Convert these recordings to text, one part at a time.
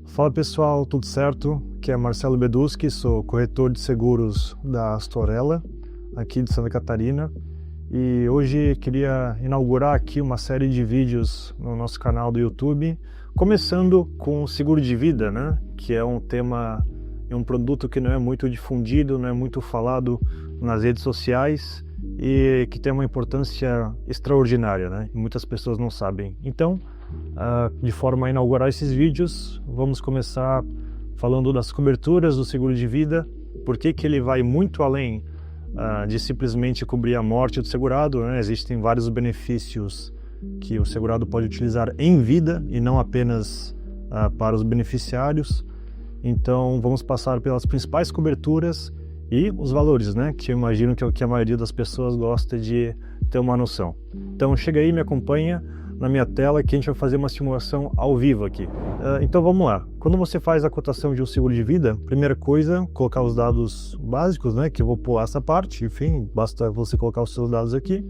Fala pessoal, tudo certo? Aqui é Marcelo Beduski, sou corretor de seguros da Astorella, aqui de Santa Catarina. E hoje queria inaugurar aqui uma série de vídeos no nosso canal do YouTube, começando com o seguro de vida, né? Que é um tema e um produto que não é muito difundido, não é muito falado nas redes sociais e que tem uma importância extraordinária, né? E muitas pessoas não sabem. Então, de forma a inaugurar esses vídeos, vamos começar falando das coberturas do seguro de vida, por que ele vai muito além de simplesmente cobrir a morte do segurado, né? Existem vários benefícios que o segurado pode utilizar em vida e não apenas para os beneficiários. Então vamos passar pelas principais coberturas e os valores, né? Que eu imagino que é o que a maioria das pessoas gosta de ter uma noção. Então chega aí, me acompanha na minha tela que a gente vai fazer uma simulação ao vivo aqui. Então vamos lá. Quando você faz a cotação de um seguro de vida, primeira coisa, colocar os dados básicos, né? Que eu vou pular essa parte, enfim, basta você colocar os seus dados aqui.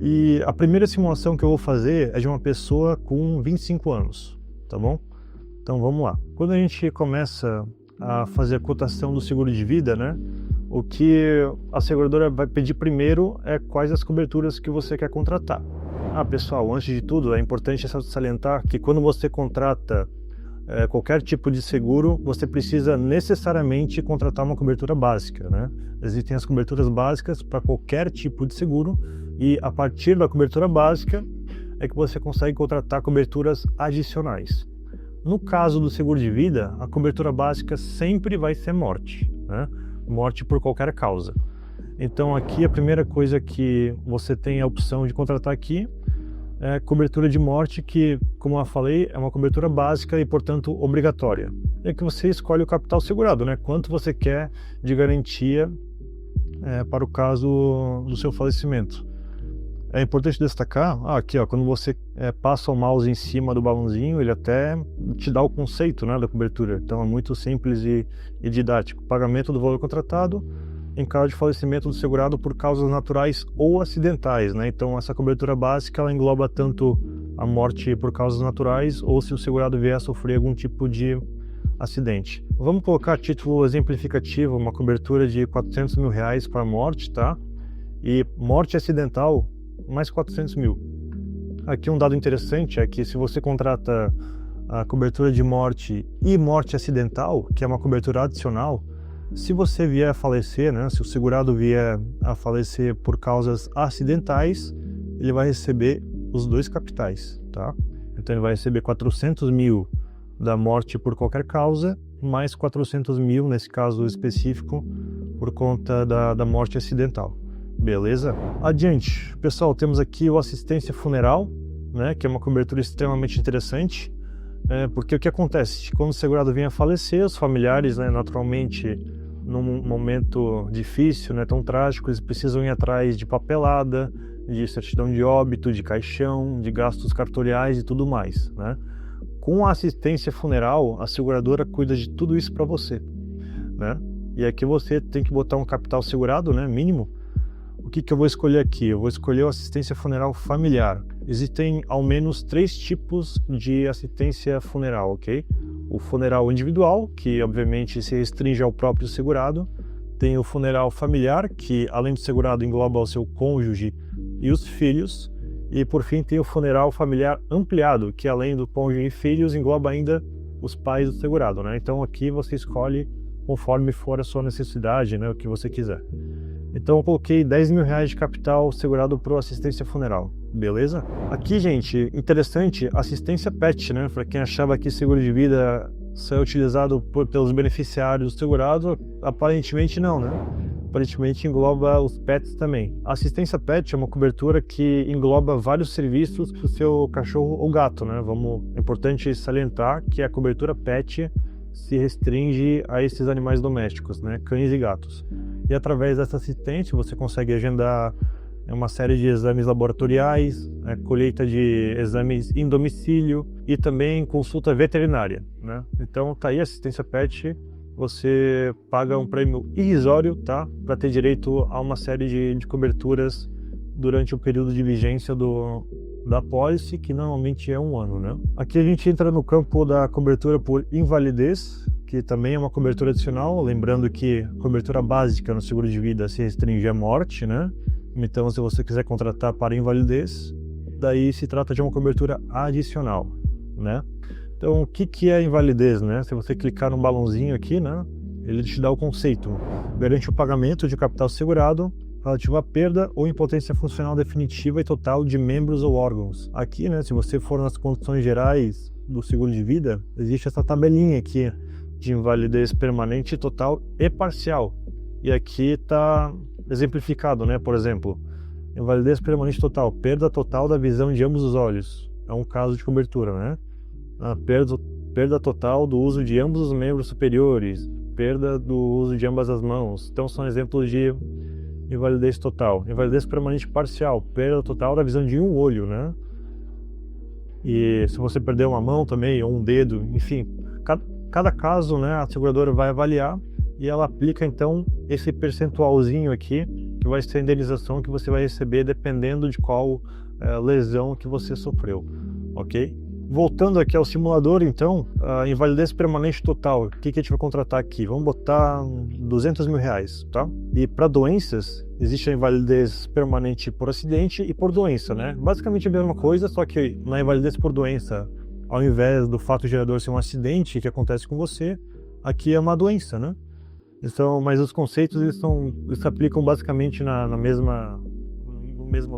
E a primeira simulação que eu vou fazer é de uma pessoa com 25 anos, tá bom? Então vamos lá. Quando a gente começa a fazer a cotação do seguro de vida, né? O que a seguradora vai pedir primeiro é quais as coberturas que você quer contratar. Pessoal, antes de tudo, é importante salientar que quando você contrata qualquer tipo de seguro, você precisa necessariamente contratar uma cobertura básica, né? Existem as coberturas básicas para qualquer tipo de seguro e a partir da cobertura básica é que você consegue contratar coberturas adicionais. No caso do seguro de vida, a cobertura básica sempre vai ser morte, né? Morte por qualquer causa. Então aqui a primeira coisa que você tem a opção de contratar aqui é cobertura de morte, que, como eu falei, é uma cobertura básica e, portanto, obrigatória. É que você escolhe o capital segurado, né? Quanto você quer de garantia para o caso do seu falecimento. É importante destacar, aqui ó, quando você passa o mouse em cima do balãozinho, ele até te dá o conceito, né, da cobertura. Então é muito simples e didático. Pagamento do valor contratado em caso de falecimento do segurado por causas naturais ou acidentais, né? Então essa cobertura básica ela engloba tanto a morte por causas naturais ou se o segurado vier a sofrer algum tipo de acidente. Vamos colocar a título exemplificativo uma cobertura de R$400 mil para morte, tá? E morte acidental mais 400 mil. Aqui um dado interessante é que se você contrata a cobertura de morte e morte acidental, que é uma cobertura adicional, se você vier a falecer, né, se o segurado vier a falecer por causas acidentais, ele vai receber os dois capitais, tá? Então ele vai receber 400 mil da morte por qualquer causa, mais 400 mil, nesse caso específico, por conta da morte acidental. Beleza? Adiante. Pessoal, temos aqui o assistência funeral, né, que é uma cobertura extremamente interessante, porque o que acontece? Quando o segurado vem a falecer, os familiares, né, naturalmente, num momento difícil, né, tão trágico, eles precisam ir atrás de papelada, de certidão de óbito, de caixão, de gastos cartoriais e tudo mais, né? Com a assistência funeral, a seguradora cuida de tudo isso para você, né? E aqui você tem que botar um capital segurado, né, mínimo. O que eu vou escolher aqui? Eu vou escolher a assistência funeral familiar. Existem ao menos 3 tipos de assistência funeral, ok? O funeral individual, que obviamente se restringe ao próprio segurado. Tem o funeral familiar, que além do segurado engloba o seu cônjuge e os filhos. E por fim tem o funeral familiar ampliado, que além do cônjuge e filhos engloba ainda os pais do segurado, né? Então aqui você escolhe conforme for a sua necessidade, né? O que você quiser. Então eu coloquei R$10 mil de capital segurado para assistência funeral, beleza? Aqui, gente, interessante, assistência PET, né? Para quem achava que seguro de vida só é utilizado pelos beneficiários do segurado, aparentemente não, né? Aparentemente engloba os pets também. A assistência PET é uma cobertura que engloba vários serviços para o seu cachorro ou gato, né? É importante salientar que a cobertura PET se restringe a esses animais domésticos, né? Cães e gatos. E através dessa assistente você consegue agendar uma série de exames laboratoriais, colheita de exames em domicílio e também consulta veterinária, né? Então tá aí a assistência PET, você paga um prêmio irrisório, tá? Para ter direito a uma série de coberturas durante o período de vigência da apólice, que normalmente é 1 ano, né? Aqui a gente entra no campo da cobertura por invalidez, que também é uma cobertura adicional, lembrando que a cobertura básica no seguro de vida se restringe à morte, né? Então, se você quiser contratar para invalidez, daí se trata de uma cobertura adicional, né? Então, o que é invalidez, né? Se você clicar no balãozinho aqui, né? Ele te dá o conceito. Garante o pagamento de capital segurado relativo à perda ou impotência funcional definitiva e total de membros ou órgãos. Aqui, né? Se você for nas condições gerais do seguro de vida, existe essa tabelinha aqui de invalidez permanente, total e parcial. E aqui está exemplificado, né? Por exemplo, invalidez permanente total, perda total da visão de ambos os olhos. É um caso de cobertura, né? A perda total do uso de ambos os membros superiores, perda do uso de ambas as mãos. Então são exemplos de invalidez total. Invalidez permanente parcial, perda total da visão de um olho, né? E se você perder uma mão também, ou um dedo, enfim, cada caso, né, a seguradora vai avaliar e ela aplica então esse percentualzinho aqui, que vai ser a indenização que você vai receber dependendo de qual lesão que você sofreu, ok? Voltando aqui ao simulador, então, a invalidez permanente total, o que a gente vai contratar aqui? Vamos botar R$200 mil, tá? E para doenças, existe a invalidez permanente por acidente e por doença, né? Basicamente a mesma coisa, só que na invalidez por doença, ao invés do fato gerador ser um acidente que acontece com você, aqui é uma doença, né? Então, mas os conceitos eles se aplicam basicamente no mesmo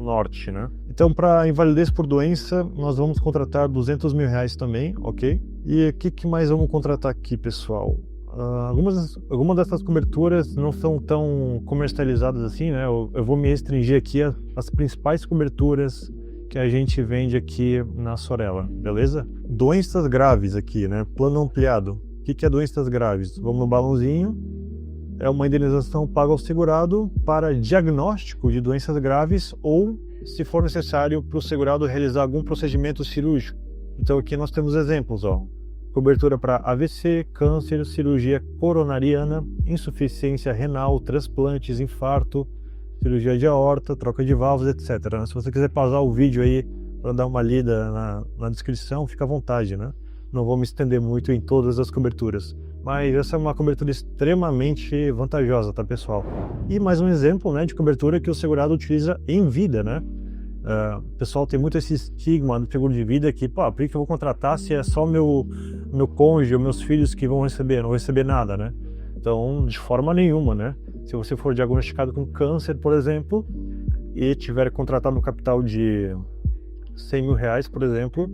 norte, né? Então, para invalidez por doença, nós vamos contratar R$200 mil também, ok? E o que mais vamos contratar aqui, pessoal? Algumas dessas coberturas não são tão comercializadas assim, né? Eu vou me restringir aqui às principais coberturas que a gente vende aqui na Sorella, beleza? Doenças graves aqui, né? Plano ampliado. O que é doenças graves? Vamos no balãozinho. É uma indenização paga ao segurado para diagnóstico de doenças graves ou, se for necessário, para o segurado realizar algum procedimento cirúrgico. Então aqui nós temos exemplos, ó. Cobertura para AVC, câncer, cirurgia coronariana, insuficiência renal, transplantes, infarto, cirurgia de aorta, troca de válvulas, etc. Se você quiser pausar o vídeo aí para dar uma lida na descrição, fica à vontade, né? Não vou me estender muito em todas as coberturas. Mas essa é uma cobertura extremamente vantajosa, tá, pessoal? E mais um exemplo, né, de cobertura que o segurado utiliza em vida, né? O pessoal tem muito esse estigma do seguro de vida que, pô, por que eu vou contratar se é só meu cônjuge ou meus filhos que vão receber, não vou receber nada, né? Então, de forma nenhuma, né? Se você for diagnosticado com câncer, por exemplo, e tiver contratado um capital de R$100 mil, por exemplo,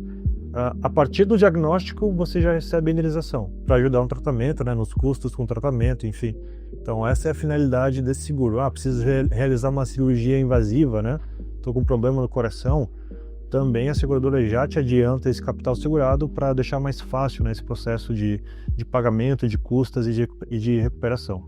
a partir do diagnóstico você já recebe a indenização para ajudar no tratamento, né, nos custos com o tratamento, enfim. Então essa é a finalidade desse seguro. Preciso realizar uma cirurgia invasiva, né? Estou com um problema no coração. Também a seguradora já te adianta esse capital segurado para deixar mais fácil, né, esse processo de pagamento, de custas e de recuperação.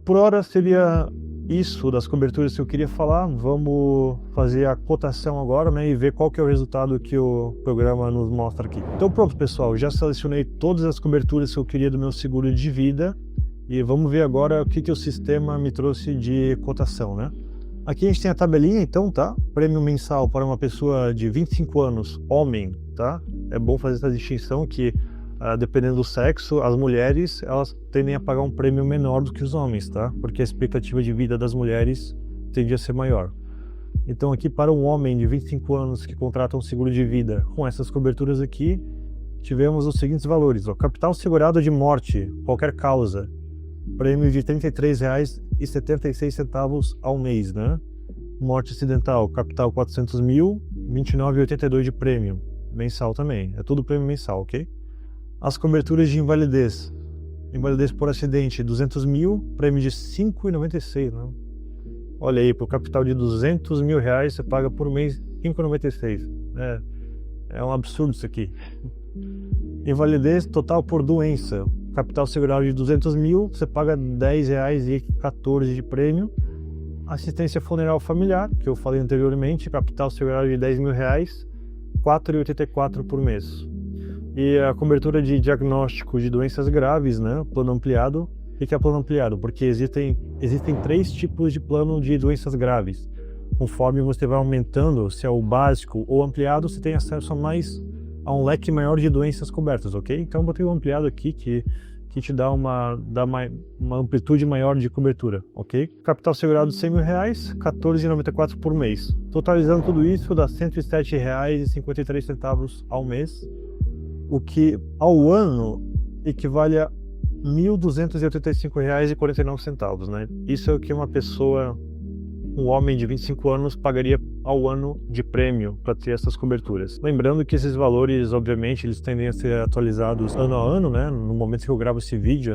Por hora seria isso das coberturas que eu queria falar. Vamos fazer a cotação agora, né, e ver qual que é o resultado que o programa nos mostra aqui. Então pronto, pessoal, já selecionei todas as coberturas que eu queria do meu seguro de vida e vamos ver agora o que o sistema me trouxe de cotação, né? Aqui a gente tem a tabelinha, então, tá? Prêmio mensal para uma pessoa de 25 anos, homem, tá? É bom fazer essa distinção que dependendo do sexo, as mulheres elas tendem a pagar um prêmio menor do que os homens, tá? Porque a expectativa de vida das mulheres tende a ser maior. Então aqui para um homem de 25 anos que contrata um seguro de vida com essas coberturas aqui, tivemos os seguintes valores, ó. Capital segurado de morte, qualquer causa, prêmio de R$ 33,76 ao mês, né? Morte acidental, capital 400 mil, R$ 29,82 de prêmio, mensal também, é tudo prêmio mensal, ok? As coberturas de invalidez por acidente, 200 mil, prêmio de R$ 5,96, né? Olha aí, para o capital de R$200 mil você paga por mês R$ 5,96. É um absurdo isso aqui. Invalidez total por doença, capital segurado de 200 mil, você paga R$ 10,14 de prêmio. Assistência funeral familiar, que eu falei anteriormente, capital segurado de R$ 10 mil, R$ 4,84 por mês. E a cobertura de diagnóstico de doenças graves, né? Plano ampliado. O que é plano ampliado? Porque existem 3 tipos de plano de doenças graves. conforme você vai aumentando, se é o básico ou ampliado, você tem acesso a um leque maior de doenças cobertas, ok? Então eu botei o ampliado aqui que te dá uma amplitude maior de cobertura, ok? Capital segurado R$100 mil, R$14,94 por mês. Totalizando tudo isso dá R$107,53 ao mês, o que ao ano equivale a R$1.285,49, né? Isso é o que um homem de 25 anos pagaria ao ano de prêmio para ter essas coberturas. Lembrando que esses valores, obviamente, eles tendem a ser atualizados ano a ano, né? No momento que eu gravo esse vídeo,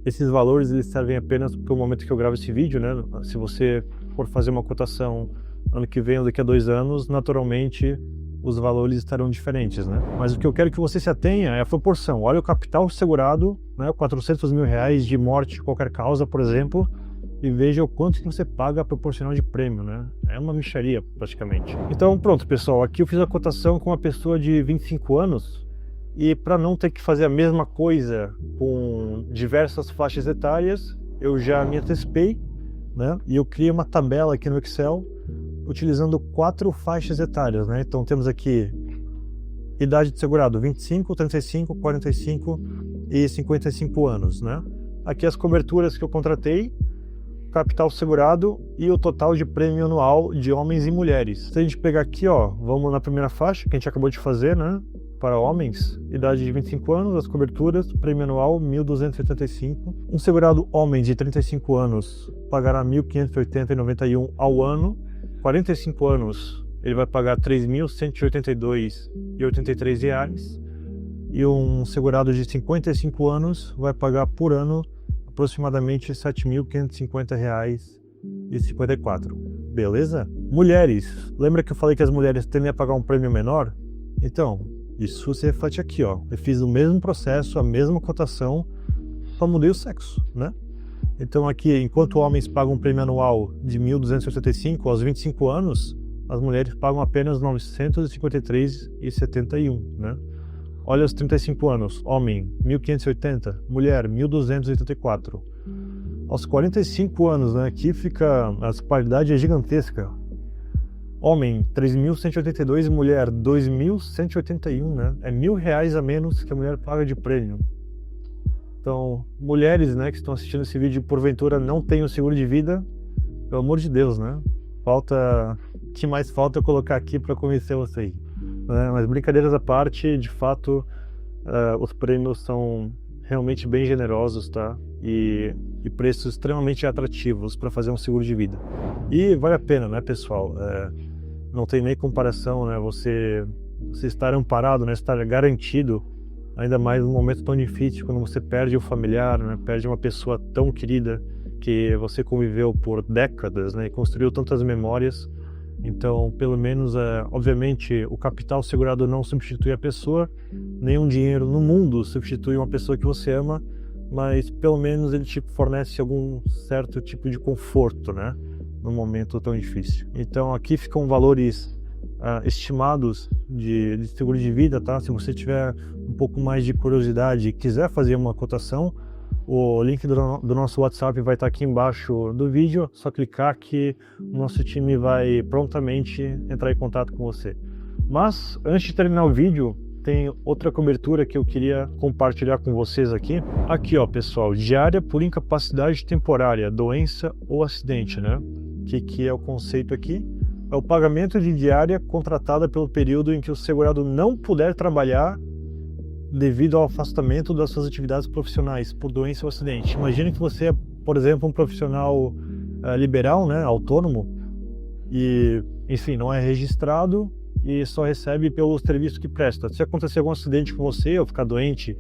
esses valores eles servem apenas para o momento que eu gravo esse vídeo, né? Se você for fazer uma cotação ano que vem ou daqui a 2 anos, naturalmente os valores estarão diferentes, né? Mas o que eu quero que você se atenha é a proporção. Olha o capital segurado, né? R$400 mil de morte de qualquer causa, por exemplo, e veja o quanto que você paga proporcional de prêmio, né? É uma mixaria, praticamente. Então, pronto, pessoal. Aqui eu fiz a cotação com uma pessoa de 25 anos e para não ter que fazer a mesma coisa com diversas faixas etárias, eu já me antecipei, né? E eu criei uma tabela aqui no Excel utilizando 4 faixas etárias, né? Então temos aqui idade de segurado 25, 35, 45 e 55 anos, né? Aqui as coberturas que eu contratei, capital segurado e o total de prêmio anual de homens e mulheres. Se a gente pegar aqui, ó, vamos na primeira faixa que a gente acabou de fazer, né? Para homens, idade de 25 anos, as coberturas, prêmio anual 1.275. Um segurado homem de 35 anos pagará 1.580,91 ao ano. 45 anos, ele vai pagar 3.182,83 reais. E um segurado de 55 anos vai pagar por ano aproximadamente R$ 7.550,54. Beleza? Mulheres. Lembra que eu falei que as mulheres tendem a pagar um prêmio menor? Então, isso se reflete aqui, ó. Eu fiz o mesmo processo, a mesma cotação, só mudei o sexo, né? Então aqui, enquanto homens pagam um prêmio anual de 1.275 aos 25 anos, as mulheres pagam apenas 953,71, né? Olha os 35 anos, homem 1.580, mulher 1.284. Aos 45 anos, né, aqui fica, a disparidade é gigantesca. Homem 3.182 e mulher 2.181, né? É R$1.000 a menos que a mulher paga de prêmio. Então, mulheres, né, que estão assistindo esse vídeo e porventura não têm o seguro de vida, pelo amor de Deus, né? O que mais falta eu colocar aqui para convencer vocês? Mas brincadeiras à parte, de fato, os prêmios são realmente bem generosos, tá? E preços extremamente atrativos para fazer um seguro de vida. E vale a pena, né, pessoal? Não tem nem comparação, né? Você estar amparado, né? Estar garantido, ainda mais num momento tão difícil, quando você perde um familiar, né? Perde uma pessoa tão querida que você conviveu por décadas, né? E construiu tantas memórias. Então, pelo menos, obviamente, o capital segurado não substitui a pessoa, nenhum dinheiro no mundo substitui uma pessoa que você ama, mas pelo menos ele te fornece algum certo tipo de conforto, né, num momento tão difícil. Então, aqui ficam valores estimados de seguro de vida, tá? Se você tiver um pouco mais de curiosidade e quiser fazer uma cotação, o link do nosso WhatsApp vai estar aqui embaixo do vídeo, só clicar que o nosso time vai prontamente entrar em contato com você. Mas, antes de terminar o vídeo, tem outra cobertura que eu queria compartilhar com vocês aqui. Aqui, ó, pessoal, diária por incapacidade temporária, doença ou acidente, né? O que é o conceito aqui? É o pagamento de diária contratada pelo período em que o segurado não puder trabalhar devido ao afastamento das suas atividades profissionais por doença ou acidente. Imagine que você é, por exemplo, um profissional liberal, né, autônomo, e, enfim, não é registrado e só recebe pelo serviço que presta. Se acontecer algum acidente com você ou ficar doente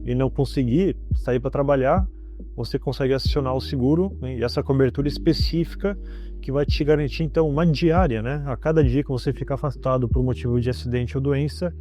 e não conseguir sair para trabalhar, você consegue acionar o seguro, né, e essa cobertura específica que vai te garantir, então, uma diária, né? A cada dia que você ficar afastado por motivo de acidente ou doença,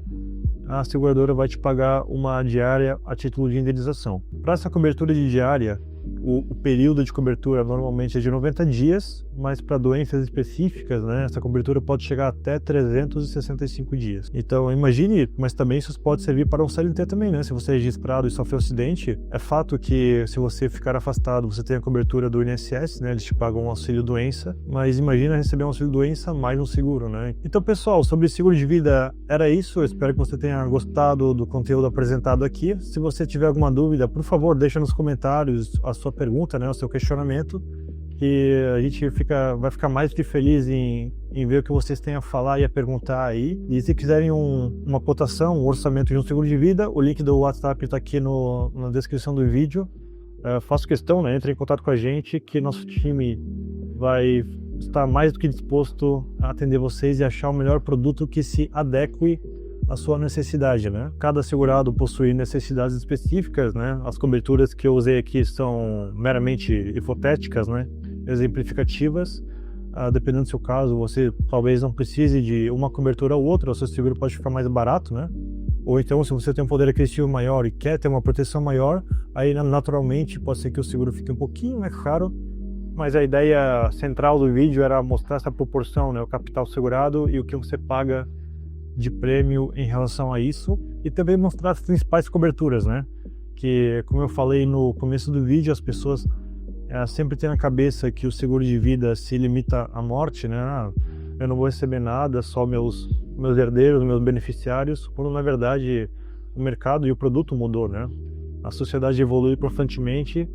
a seguradora vai te pagar uma diária a título de indenização. Para essa cobertura de diária, o período de cobertura normalmente é de 90 dias, mas para doenças específicas, né, essa cobertura pode chegar até 365 dias. Então imagine, mas também isso pode servir para um CLT também, né? Se você é registrado e sofreu um acidente, é fato que se você ficar afastado, você tem a cobertura do INSS, né? Eles te pagam um auxílio doença, mas imagina receber um auxílio doença mais um seguro, né? Então, pessoal, sobre seguro de vida era isso. Eu espero que você tenha gostado do conteúdo apresentado aqui. Se você tiver alguma dúvida, por favor, deixa nos comentários a sua pergunta, né? O seu questionamento, que a gente vai ficar mais que feliz em ver o que vocês têm a falar e a perguntar aí. E se quiserem uma cotação, um orçamento de um seguro de vida, o link do WhatsApp está aqui na descrição do vídeo. Faço questão, né? Entre em contato com a gente, que nosso time vai estar mais do que disposto a atender vocês e achar o melhor produto que se adeque à sua necessidade, né? Cada segurado possui necessidades específicas, né? As coberturas que eu usei aqui são meramente hipotéticas, né? Exemplificativas. Dependendo do seu caso, você talvez não precise de uma cobertura ou outra, o seu seguro pode ficar mais barato, né? Ou então, se você tem um poder aquisitivo maior e quer ter uma proteção maior, aí naturalmente pode ser que o seguro fique um pouquinho mais caro, mas a ideia central do vídeo era mostrar essa proporção, né? O capital segurado e o que você paga de prêmio em relação a isso, e também mostrar as principais coberturas, né? Que, como eu falei no começo do vídeo, as pessoas sempre têm na cabeça que o seguro de vida se limita à morte, né? Eu não vou receber nada, só meus herdeiros, meus beneficiários, quando na verdade o mercado e o produto mudou, né? A sociedade evolui profundantemente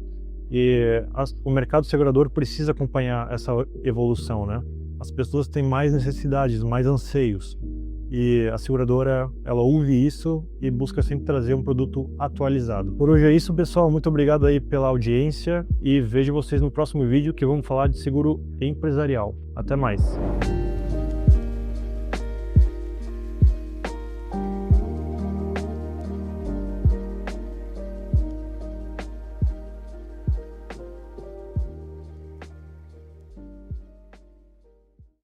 e o mercado segurador precisa acompanhar essa evolução, né? As pessoas têm mais necessidades, mais anseios, e a seguradora, ela ouve isso e busca sempre trazer um produto atualizado. Por hoje é isso, pessoal. Muito obrigado aí pela audiência e vejo vocês no próximo vídeo, que vamos falar de seguro empresarial. Até mais!